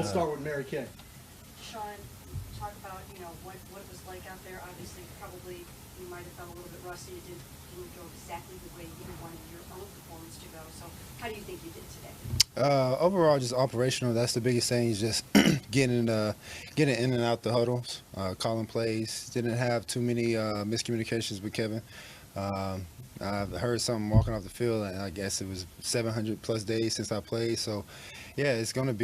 We'll start with Mary Kay. Deshaun, talk about, what it was like out there. Obviously, probably you might have felt a little bit rusty. It didn't go exactly the way you wanted your own performance to go. So how do you think you did today? Overall, just operational. That's the biggest thing. Is just getting in and out the huddles, calling plays. Didn't have too many miscommunications with Kevin. I've heard something walking off the field, and I guess it was 700 plus days since I played. So, yeah, it's not going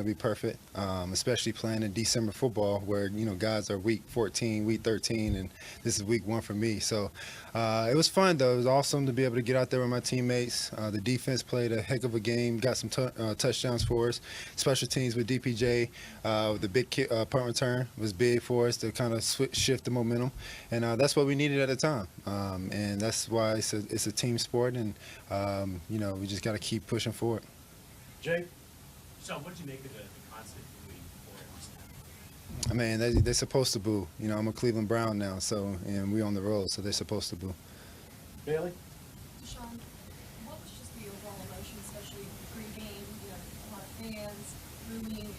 to be perfect, especially playing in December football where, guys are week 14, week 13, and this is week 1 for me. So it was fun, though. It was awesome to be able to get out there with my teammates. The defense played a heck of a game, got some touchdowns for us. Special teams with DPJ, the big punt return was big for us to kind of shift the momentum, and that's what we needed at the time. And that's why it's a team sport, and, we just got to keep pushing forward. Jay? Sean, what did you make of the constant booing before it? I mean, they're supposed to boo. I'm a Cleveland Brown now, and we on the road, so they're supposed to boo. Bailey? Deshaun, what was just the overall emotion, especially pre-game? A lot of fans, booing.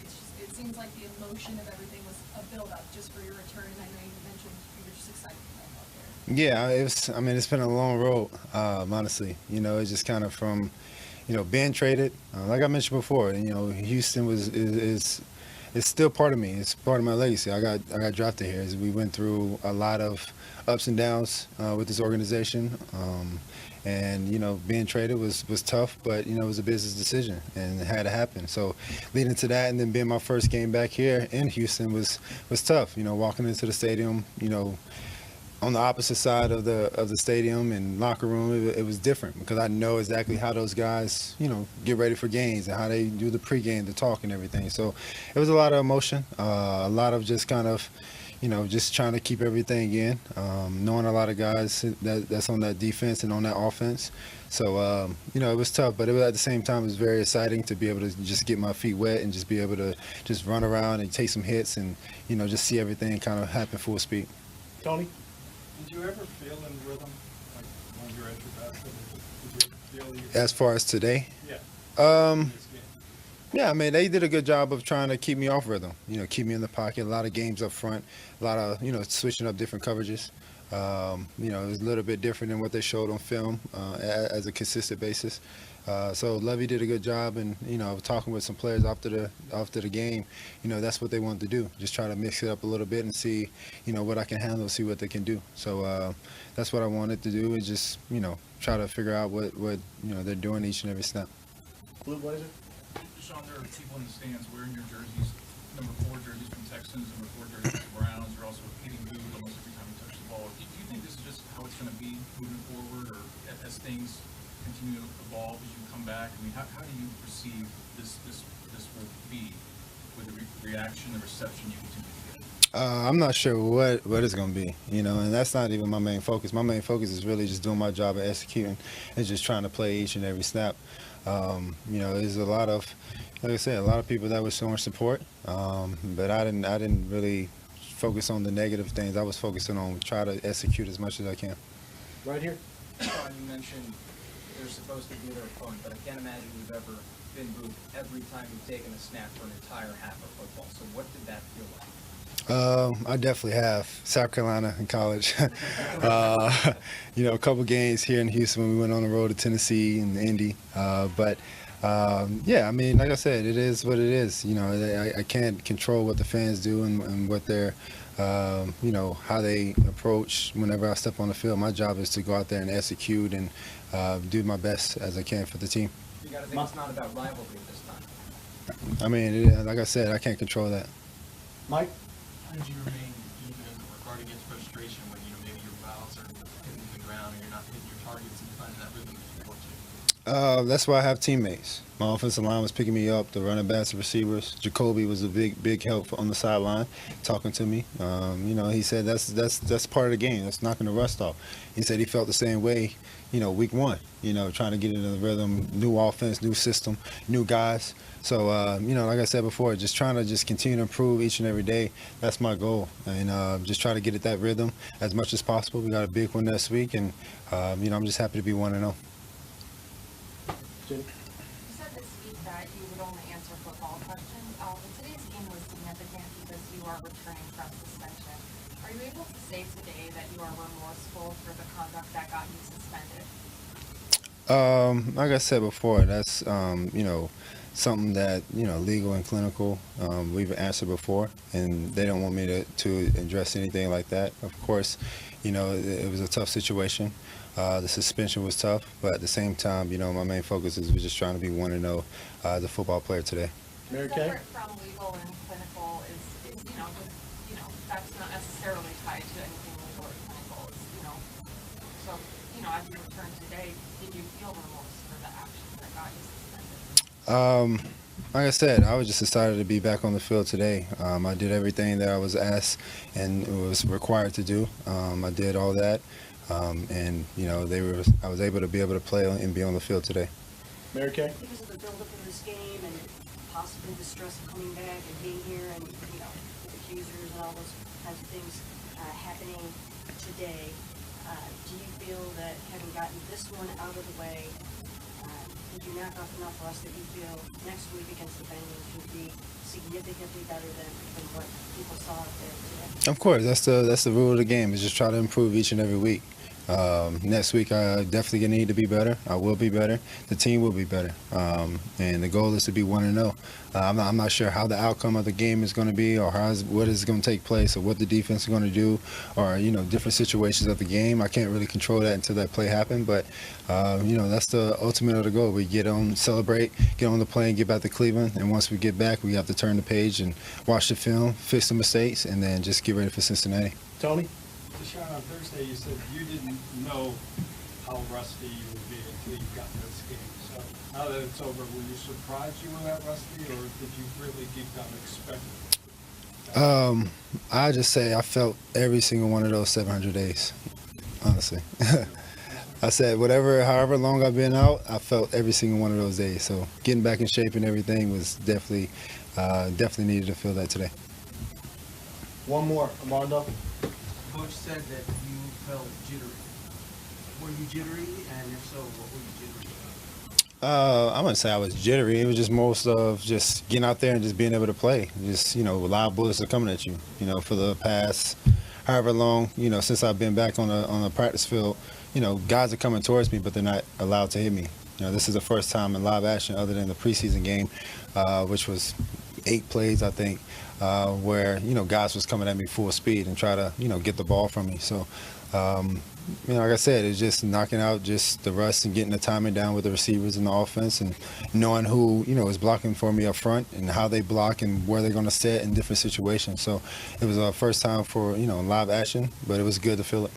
It seems like the emotion of everything was a build-up just for your return. And I know you mentioned you were just excited to come out there. Yeah, it's been a long road, honestly. It's just kind of from, being traded. Like I mentioned before, Houston is still part of me. It's part of my legacy. I got drafted here. We went through a lot of ups and downs with this organization, and being traded was tough, but it was a business decision and it had to happen. So leading to that, and then being my first game back here in Houston was tough. Walking into the stadium, on the opposite side of the stadium and locker room, it was different because I know exactly how those guys, get ready for games and how they do the pregame, the talk and everything. So it was a lot of emotion, a lot of just kind of, just trying to keep everything in, knowing a lot of guys that's on that defense and on that offense. So, it was tough, but at the same time, it was very exciting to be able to just get my feet wet and just be able to just run around and take some hits and, just see everything kind of happen full speed. Tony? Did you ever feel in rhythm, like when you're at your best? Did you feel As far as today? Yeah. In this game? Yeah, I mean, they did a good job of trying to keep me off rhythm, keep me in the pocket, a lot of games up front, a lot of, switching up different coverages. It was a little bit different than what they showed on film as a consistent basis. So Levy did a good job, and talking with some players after the game, that's what they wanted to do, just try to mix it up a little bit and see, what I can handle, see what they can do. So that's what I wanted to do, is just try to figure out what they're doing each and every snap. Blue Blazer? Deshaun, there are people in the stands wearing your jerseys, number 4 jerseys from Texans, number 4 jerseys from Browns. You're also hitting booed almost every time you touch the ball. Do you think this is just how it's going to be moving forward, or as things continue to evolve as you come back? I mean, how do you perceive this will be with the reaction, the reception you continue to get? I'm not sure what it's going to be, and that's not even my main focus. My main focus is really just doing my job of executing and just trying to play each and every snap. There's a lot of, like I said, a lot of people that were showing support, but I didn't really focus on the negative things. I was focusing on trying to execute as much as I can. Right here. Sean, you mentioned they're supposed to be their opponent, but I can't imagine you've ever been booed every time you've taken a snap for an entire half of football. So what did that feel like? I definitely have. South Carolina in college. A couple games here in Houston when we went on the road to Tennessee and Indy. Yeah, I mean, like I said, it is what it is. I can't control what the fans do and what they're, how they approach whenever I step on the field. My job is to go out there and execute and do my best as I can for the team. You got to think it's not about rivalry this time. I mean, like I said, I can't control that. Mike? How did you remain even or guard against frustration when maybe your fouls are hitting the ground and you're not hitting your targets and finding that rhythm that you want to? That's why I have teammates. My offensive line was picking me up, the running backs, the receivers. Jacoby was a big help on the sideline, talking to me. He said that's part of the game. That's knocking the rust off. He said he felt the same way, week 1. Trying to get into the rhythm, new offense, new system, new guys. So, like I said before, just trying to continue to improve each and every day. That's my goal, and just try to get at that rhythm as much as possible. We got a big one next week, and I'm just happy to be 1-0. You said this week that that you would only answer football questions. But today's game was significant because you are returning from suspension. Are you able to say today that you are remorseful for the conduct that got you suspended? Like I said before, that's something that legal and clinical we've answered before, and they don't want me to address anything like that. Of course, it was a tough situation. The suspension was tough, but at the same time, my main focus is we're just trying to be 1-0 as a football player today. Mary Kay? Separate from legal and clinical is that's not necessarily tied to anything legal or clinical. So as you return today, did you feel remorse for the actions that got you suspended? Like I said, I was just excited to be back on the field today. I did everything that I was asked and was required to do. I did all that, and I was able to play and be on the field today. Mary Kay? Because of the buildup of this game and possibly the stress of coming back and being here and, with accusers and all those kinds of things happening today, do you feel that having gotten this one out of the way, did you knock off enough for us that you feel next week against the Bengals would be significantly better than what people saw out there today? Of course, that's the rule of the game, is just try to improve each and every week. Next week, I definitely need to be better. I will be better. The team will be better. And the goal is to be 1-0. I'm not sure how the outcome of the game is going to be, or what is going to take place, or what the defense is going to do, or different situations of the game. I can't really control that until that play happens. But that's the ultimate of the goal. We get on, celebrate, get on the plane, get back to Cleveland, and once we get back, we have to turn the page and watch the film, fix the mistakes, and then just get ready for Cincinnati. Tony? Deshaun, on Thursday, you said you didn't know how rusty you would be until you got to this game. So now that it's over, were you surprised you were that rusty, or did you really deep down expect it? I just say I felt every single one of those 700 days, honestly. I said however long I've been out, I felt every single one of those days. So getting back in shape and everything was definitely needed to feel that today. One more. Armando? Coach said that you felt jittery. Were you jittery, and if so, what were you jittery about? I wouldn't say I was jittery. It was just most of just getting out there and just being able to play. Just, live bullets are coming at you. For the past however long, since I've been back on the practice field, guys are coming towards me, but they're not allowed to hit me. This is the first time in live action other than the preseason game, which was 8 plays, I think, where, guys was coming at me full speed and try to, get the ball from me. So, like I said, it's just knocking out just the rust and getting the timing down with the receivers and the offense, and knowing who, is blocking for me up front and how they block and where they're going to sit in different situations. So it was our first time for, live action, but it was good to feel it.